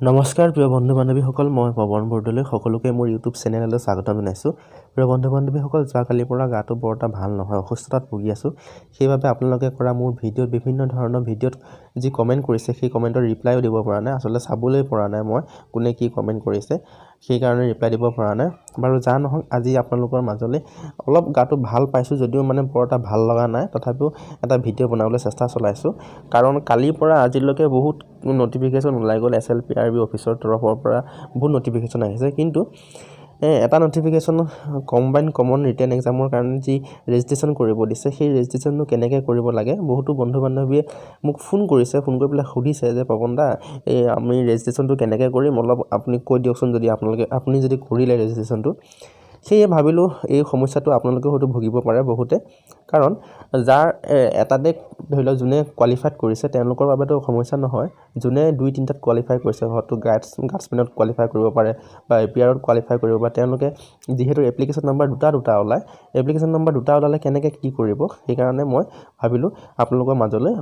নমস্কাৰ প্ৰিয় বন্ধু বান্ধৱীসকল, মই পৱন বৰদলৈ সকলোকে মোৰ ইউটিউব চেনেললৈ স্বাগতম জনাইছোঁ। প্ৰিয় বন্ধু বান্ধৱীসকল, যোৱাকালিৰ পৰা গাটো বৰ এটা ভাল নহয়, অসুস্থতাত ভুগি আছোঁ। সেইবাবে আপোনালোকে কৰা মোৰ ভিডিঅ'ত বিভিন্ন ধৰণৰ ভিডিঅ'ত যি কমেণ্ট কৰিছে সেই কমেণ্টৰ ৰিপ্লাইও দিব পৰা নাই, আচলতে চাবলৈ পৰা নাই মই কোনে কি কমেণ্ট কৰিছে, সেইকাৰণে ৰিপ্লাই দিব পৰা নাই। বাৰু যা নহওক, আজি আপোনালোকৰ মাজলৈ অলপ গাটো ভাল পাইছোঁ যদিও মানে বৰ এটা ভাল লগা নাই, তথাপিও এটা ভিডিঅ' বনাবলৈ চেষ্টা চলাইছোঁ। কাৰণ কালিৰ পৰা আজিলৈকে বহুত নটিফিকেশ্যন ওলাই গ'ল SLPRB অফিচৰ তৰফৰ পৰা বহুত নটিফিকেশ্যন আহিছে, কিন্তু এটা নটিফিকেশ্যন কম্বাইন কমন ৰিটেন এক্সামৰ কাৰণে যি ৰেজিষ্ট্ৰেশ্যন কৰিব দিছে, সেই ৰেজিষ্ট্ৰেশ্যনটো কেনেকৈ কৰিব লাগে বহুতো বন্ধু বান্ধৱীয়ে মোক ফোন কৰিছে, ফোন কৰি পেলাই সুধিছে যে পৱন দা আমি ৰেজিষ্ট্ৰেশ্যনটো কেনেকৈ কৰিম, অলপ আপুনি কৈ দিয়কচোন যদি আপুনি যদি কৰিলে ৰেজিষ্ট্ৰেশ্যনটো। সেয়ে ভাবিলোঁ এই সমস্যাটো আপোনালোকে হয়তো ভুগিব পাৰে বহুতে, কাৰণ যাৰ এটাতে ধৰি লওক যোনে কোৱালিফাইড কৰিছে তেওঁলোকৰ বাবেতো সমস্যা নহয়। যোনে 2-3টাত কোৱালিফাই কৰিছে, হয়তো গাৰ্ডছমেনত কোৱালিফাই কৰিব পাৰে বা APRত কোৱালিফাই কৰিব পাৰে, তেওঁলোকে যিহেতু এপ্লিকেশ্যন নম্বৰ দুটা ওলায়, এপ্লিকেশ্যন নম্বৰ দুটা ওলালে কেনেকৈ কি কৰিব, সেইকাৰণে মই ভাবিলোঁ আপোনালোকৰ মাজলৈ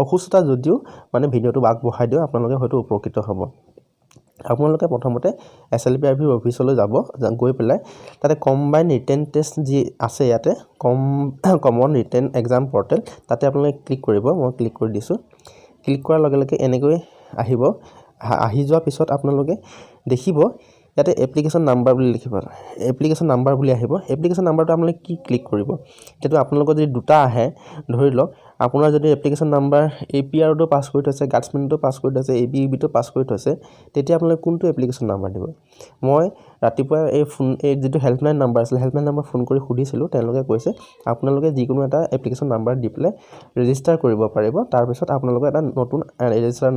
অসুস্থতা যদিও মানে ভিডিঅ'টো আগবঢ়াই দিওঁ, আপোনালোকে হয়তো উপকৃত হ'ব। আপোনালোকে প্ৰথমতে SLPRB অফিচলৈ যাব, গৈ পেলাই তাতে কম্বাইন ৰিটেন টেষ্ট যি আছে ইয়াতে কমন ৰিটেন এক্সাম পৰ্টেল, তাতে আপোনালোকে ক্লিক কৰিব। মই ক্লিক কৰি দিছোঁ। ক্লিক কৰাৰ লগে লগে এনেকৈ আহিব। আহি যোৱাৰ পিছত আপোনালোকে দেখিব ইয়াতে এপ্লিকেশ্যন নাম্বাৰ বুলি লিখিব, এপ্লিকেশ্যন নাম্বাৰ বুলি আহিব। এপ্লিকেশ্যন নাম্বাৰটো আপোনালোকে কি ক্লিক কৰিব, এতিয়াতো আপোনালোকৰ যদি দুটা আহে, ধৰি লওক আপোনাৰ যদি এপ্লিকেশ্যন নাম্বাৰ APRতো পাছ কৰি থৈছে, গাৰ্ডছমেনতো পাছ কৰি থৈছে, ABEBতো পাছ কৰি থৈছে, তেতিয়া আপোনালোকে কোনটো এপ্লিকেশ্যন নাম্বাৰ দিব। মই ৰাতিপুৱা এই যিটো হেল্পলাইন নাম্বাৰ আছিলে, হেল্পলাইন নাম্বাৰ ফোন কৰি সুধিছিলোঁ, তেওঁলোকে কৈছে আপোনালোকে যিকোনো এটা এপ্লিকেশ্যন নাম্বাৰ দি পেলাই ৰেজিষ্টাৰ কৰিব পাৰিব, তাৰপিছত আপোনালোকৰ এটা নতুন ৰেজিষ্টাৰ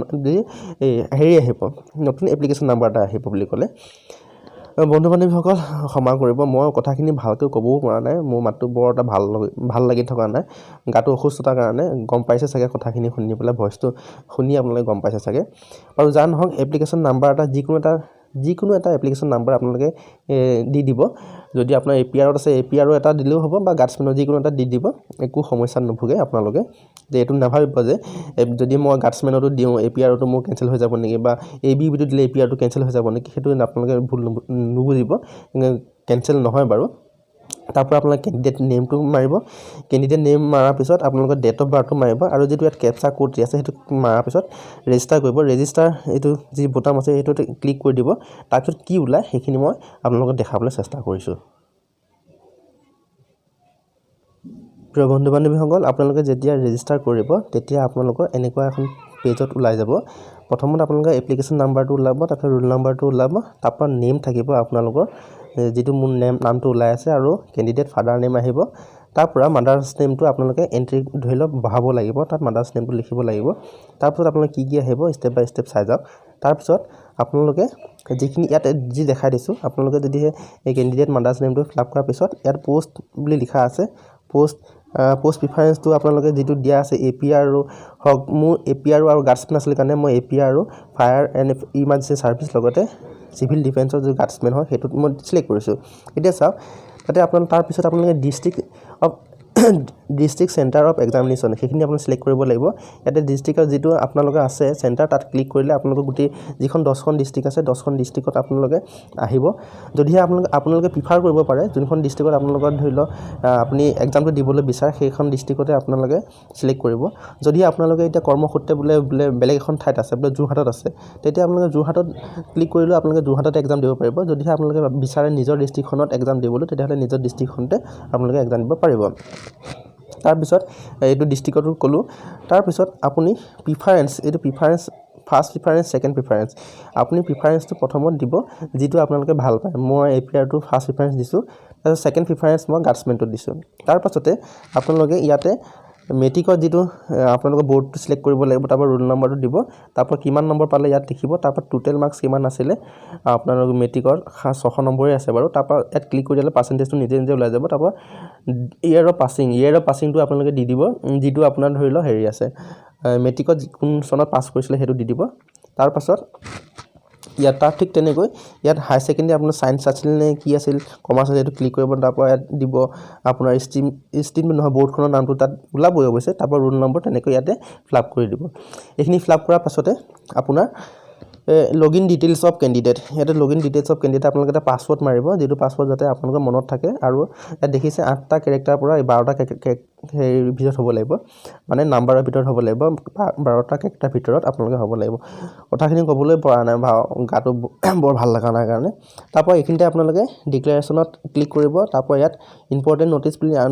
হেৰি আহিব, নতুন এপ্লিকেশ্যন নাম্বাৰ এটা আহিব বুলি ক'লে। বন্ধু বান্ধৱীসকল ক্ষমা কৰিব, মই কথাখিনি ভালকৈ ক'বও পৰা নাই, মোৰ মাতটো বৰ এটা ভাল লাগি থকা নাই, গাটো অসুস্থতাৰ কাৰণে। গম পাইছে চাগে কথাখিনি শুনি পেলাই, ভইচটো শুনি আপোনালোকে গম পাইছে চাগে। আৰু যা নহওক, এপ্লিকেশ্যন নাম্বাৰ এটা যিকোনো এটা এপ্লিকেশ্যন নাম্বাৰ আপোনালোকে দি দিব। যদি আপোনাৰ APRত আছে APRও এটা দিলেও হ'ব, বা গাৰ্ডছমেনৰ যিকোনো এটা দি দিব, একো সমস্যাত নুভুগে আপোনালোকে। যে এইটো নাভাবিব যে যদি মই গাৰ্ডছমেনতো দিওঁ APRতো মোৰ কেঞ্চেল হৈ যাব নেকি, বা ABEBতো দিলে APRটো কেঞ্চেল হৈ যাব নেকি, সেইটো আপোনালোকে ভুল নুবুজিব, কেঞ্চেল নহয় বাৰু। তাৰপৰা আপোনালোকে কেণ্ডিডেট নেমটো মাৰিব, কেণ্ডিডেট নেম মৰাৰ পিছত আপোনালোকৰ ডেট অফ বাৰ্থটো মাৰিব, আৰু যিটো ইয়াত কেপচা কোড আছে সেইটো মৰাৰ পিছত ৰেজিষ্টাৰ কৰিব। ৰেজিষ্টাৰ এইটো যি বুটাম আছে সেইটোত ক্লিক কৰি দিব। তাৰপিছত কি ওলায় সেইখিনি মই আপোনালোকক দেখাবলৈ চেষ্টা কৰিছোঁ। প্ৰিয় বন্ধু বান্ধৱীসকল, আপোনালোকে যেতিয়া ৰেজিষ্টাৰ কৰিব তেতিয়া আপোনালোকৰ এনেকুৱা এখন পেজত ওলাই যাব। প্ৰথমত আপোনালোকে এপ্লিকেশ্যন নাম্বাৰটো ওলাব, তাৰপিছত ৰোল নাম্বাৰটো ওলাব, তাৰপৰা নেম থাকিব আপোনালোকৰ, যিটো মোৰ নামটো ওলাই আছে, আৰু কেণ্ডিডেট ফাদাৰ নেম আহিব। তাৰপৰা মাদাৰ্ছ নেমটো আপোনালোকে এণ্ট্ৰি ধৰি লওক বঢ়াব লাগিব, তাত মাদাৰ্ছ নেমটো লিখিব লাগিব। তাৰপিছত আপোনালোকে কি আহিব ষ্টেপ বাই ষ্টেপ চাই যাওক। তাৰপিছত আপোনালোকে যিখিনি ইয়াত যি দেখাই দিছোঁ, আপোনালোকে যদিহে এই কেণ্ডিডেট মাদাৰ্ছ নেমটো ফিল আপ কৰাৰ পিছত ইয়াত পোষ্ট বুলি লিখা আছে, পোষ্ট প্ৰিফাৰেঞ্চটো আপোনালোকে যিটো দিয়া আছে APR হওক, মোৰ APR আৰু গাৰ্ডছমেন আছিলে কাৰণে মই APR আৰু ফায়াৰ এণ্ড ইমাৰ্জেঞ্চি ছাৰ্ভিচ লগতে চিভিল ডিফেন্সৰ যি গাৰ্ডছমেন হয় সেইটোত মই চিলেক্ট কৰিছোঁ। এতিয়া চাওক, তাতে তাৰপিছত আপোনালোকে ডিষ্ট্ৰিক্ট চেণ্টাৰ অফ এক্সামিনেশ্যন সেইখিনি আপোনালোকে চিলেক্ট কৰিব লাগিব। ইয়াতে ডিষ্ট্ৰিক্টৰ যিটো আপোনালোকে আছে চেণ্টাৰ, তাত ক্লিক কৰিলে আপোনালোকৰ গোটেই যিখন 10খন ডিষ্ট্ৰিক্ট আছে 10খন ডিষ্ট্ৰিক্টত আপোনালোকে আহিব। যদিহে আপোনালোকে প্ৰিফাৰ কৰিব পাৰে যোনখন ডিষ্ট্ৰিক্টত আপোনালোকৰ ধৰি লওক আপুনি এক্সামটো দিবলৈ বিচাৰে, সেইখন ডিষ্ট্ৰিক্টতে আপোনালোকে চিলেক্ট কৰিব। যদি আপোনালোকে এতিয়া কৰ্মসূত্ৰে বোলে বেলেগ এখন ঠাইত আছে, বোলে যোৰহাটত আছে, তেতিয়া আপোনালোকে যোৰহাটত ক্লিক কৰিলেও আপোনালোকে যোৰহাটত এক্সাম দিব পাৰিব। যদিহে আপোনালোকে বিচাৰে নিজৰ ডিষ্ট্ৰিক্টখনত এক্সাম দিবলৈ, তেতিয়াহ'লে নিজৰ ডিষ্ট্ৰিক্টখনতে আপোনালোকে এক্সাম দিব পাৰিব। তাৰপিছত এইটো ডিষ্ট্ৰিক্টতো ক'লোঁ। তাৰপিছত আপুনি preference first preference, second preference, আপুনি প্ৰিফাৰেঞ্চটো প্ৰথমত দিব যিটো আপোনালোকে ভাল পায়। মই APRটো ফাৰ্ষ্ট প্ৰিফাৰেঞ্চ দিছোঁ, তাৰপিছত ছেকেণ্ড প্ৰিফাৰেঞ্চ মই গাৰ্ডছমেনটো দিছোঁ। তাৰপাছতে আপোনালোকে ইয়াতে মেট্ৰিকৰ যিটো আপোনালোকৰ বৰ্ডটো চিলেক্ট কৰিব লাগিব, তাৰপৰা ৰোল নম্বৰটো দিব, তাৰপৰা কিমান নম্বৰ পালে ইয়াত লিখিব, তাৰপৰা টোটেল মাৰ্কছ কিমান আছিলে আপোনালোকৰ মেট্ৰিকৰ 600 নম্বৰে আছে বাৰু। তাৰপৰা ইয়াত ক্লিক কৰি দিলে পাৰ্চেণ্টেজটো নিজে ওলাই যাব। তাৰপৰা ইয়েৰ অফ পাছিংটো আপোনালোকে দি দিব, যিটো আপোনাৰ ধৰি লওক হেৰি আছে মেট্ৰিকত কোন চনত পাছ কৰিছিলে সেইটো দি দিব। তাৰপাছত ইয়াত তাৰ ঠিক তেনেকৈ ইয়াত হায়াৰ ছেকেণ্ডেৰী আপোনাৰ ছায়েন্স আছিল নে কি আছিল, কমাৰ্চ আছিল, সেইটো ক্লিক কৰিব। তাৰপৰা ইয়াত দিব আপোনাৰ ষ্ট্ৰীম নহয়, বৰ্ডখনৰ নামটো তাত ওলাবই অৱশ্যে, তাৰপৰা ৰোল নম্বৰ তেনেকৈ ইয়াতে ফিল আপ কৰি দিব। এইখিনি ফিল আপ কৰাৰ পাছতে আপোনাৰ লগইন ডিটেইলছ অফ কেণ্ডিডেট ইয়াতে লগইন ডিটেইলছ অফ কেণ্ডিডেট আপোনালোকে এটা পাছৱৰ্ড মাৰিব যিটো পাছৱৰ্ড যাতে আপোনালোকৰ মনত থাকে আৰু ইয়াত দেখিছে 8টা কেৰেক্টাৰৰ পৰা 12টা হেৰিৰ ভিতৰত হ'ব লাগিব মানে নাম্বাৰৰ ভিতৰত হ'ব লাগিব 12টা কেৰেক্টাৰ ভিতৰত আপোনালোকে হ'ব লাগিব কথাখিনি ক'বলৈ পৰা নাই গাটো বৰ ভাল লগা নাই কাৰণে তাৰপৰা এইখিনিতে আপোনালোকে ডিক্লেৰেশ্যনত ক্লিক কৰিব তাৰপৰা ইয়াত ইম্পৰ্টেণ্ট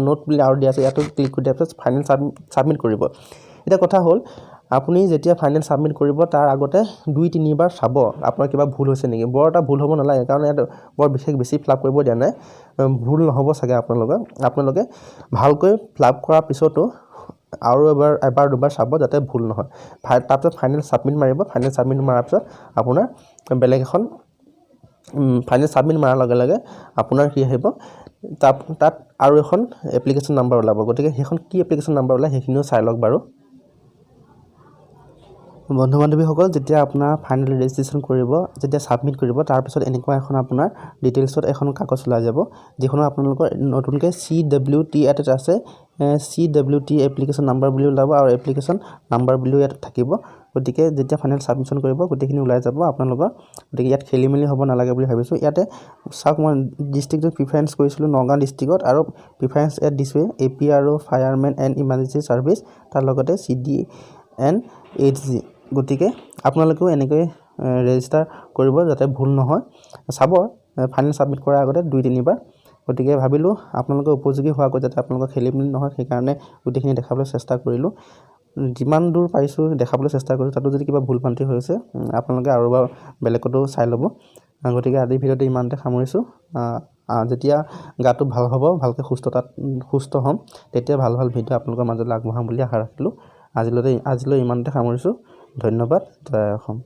নোট বুলি আৰু দিয়া আছে ইয়াতো ক্লিক কৰি দিয়াৰ পিছত ফাইনেল ছাবমিট কৰিব এতিয়া কথা হ'ল আপুনি যেতিয়া ফাইনেল ছাবমিট কৰিব তাৰ আগতে 2-3 বাৰ চাব আপোনাৰ কিবা ভুল হৈছে নেকি বৰ এটা ভুল হ'ব নালাগে কাৰণ ইয়াত বৰ বিশেষ বেছি ফিলআপ কৰিব দিয়া নাই ভুল নহ'ব চাগে আপোনালোকে ভালকৈ ফিলআপ কৰাৰ পিছতো আৰু এবাৰ দুবাৰ চাব যাতে ভুল নহয় তাৰপিছত ফাইনেল ছাবমিট মাৰিব ফাইনেল ছাবমিট মাৰাৰ পিছত আপোনাৰ বেলেগ এখন ফাইনেল ছাবমিট মাৰাৰ লগে লগে আপোনাৰ কি আহিব তাত আৰু এখন এপ্লিকেশ্যন নাম্বাৰ ওলাব গতিকে সেইখন কি এপ্লিকেশ্যন নাম্বাৰ ওলাই সেইখিনিও চাই লওক বাৰু বন্ধু বান্ধৱীসকল যেতিয়া আপোনাৰ ফাইনেল ৰেজিষ্ট্ৰেশ্যন কৰিব যেতিয়া ছাবমিট কৰিব তাৰপিছত এনেকুৱা এখন আপোনাৰ ডিটেইলছত এখন কাগজ ওলাই যাব যিখনত আপোনালোকৰ নতুনকৈ CWT ইয়াত আছে CWT এপ্লিকেশ্যন নাম্বাৰ বুলি ওলাব আৰু এপ্লিকেশ্যন নাম্বাৰ বুলিও ইয়াত থাকিব গতিকে যেতিয়া ফাইনেল ছাবমিশ্যন কৰিব গোটেইখিনি ওলাই যাব আপোনালোকৰ গতিকে ইয়াত খেলি মেলি হ'ব নালাগে বুলি ভাবিছোঁ ইয়াতে চাওক মই ডিষ্ট্ৰিক্টত প্ৰিফাৰেঞ্চ কৰিছিলোঁ নগাঁও ডিষ্ট্ৰিক্টত আৰু প্ৰিফাৰেঞ্চ ইয়াত দিছোঁ AP আৰু ফায়াৰমেন এণ্ড ইমাৰ্জেঞ্চি ছাৰ্ভিচ তাৰ লগতে CDNHG গতিকে আপোনালোকেও এনেকৈ ৰেজিষ্টাৰ কৰিব যাতে ভুল নহয় চাব ফাইনেল ছাবমিট কৰাৰ আগতে 2-3 বাৰ গতিকে ভাবিলোঁ আপোনালোকৰ উপযোগী হোৱাকৈ যাতে আপোনালোকৰ খেলি মেলি নহয় সেইকাৰণে গোটেইখিনি দেখাবলৈ চেষ্টা কৰিলোঁ যিমান দূৰ পাৰিছোঁ দেখাবলৈ চেষ্টা কৰিছোঁ তাতো যদি কিবা ভুল ভ্ৰান্তি হৈছে আপোনালোকে আৰু এবাৰ বেলেগতো চাই ল'ব গতিকে আজিৰ ভিডিঅ'টো ইমানতে সামৰিছোঁ যেতিয়া গাটো ভাল হ'ব ভালকৈ সুস্থ হ'ম তেতিয়া ভাল ভিডিঅ' আপোনালোকৰ মাজলৈ আগবঢ়াম বুলি আশা ৰাখিলোঁ আজিলৈ ইমানতে সামৰিছোঁ ধন্যবাদ জয় অসম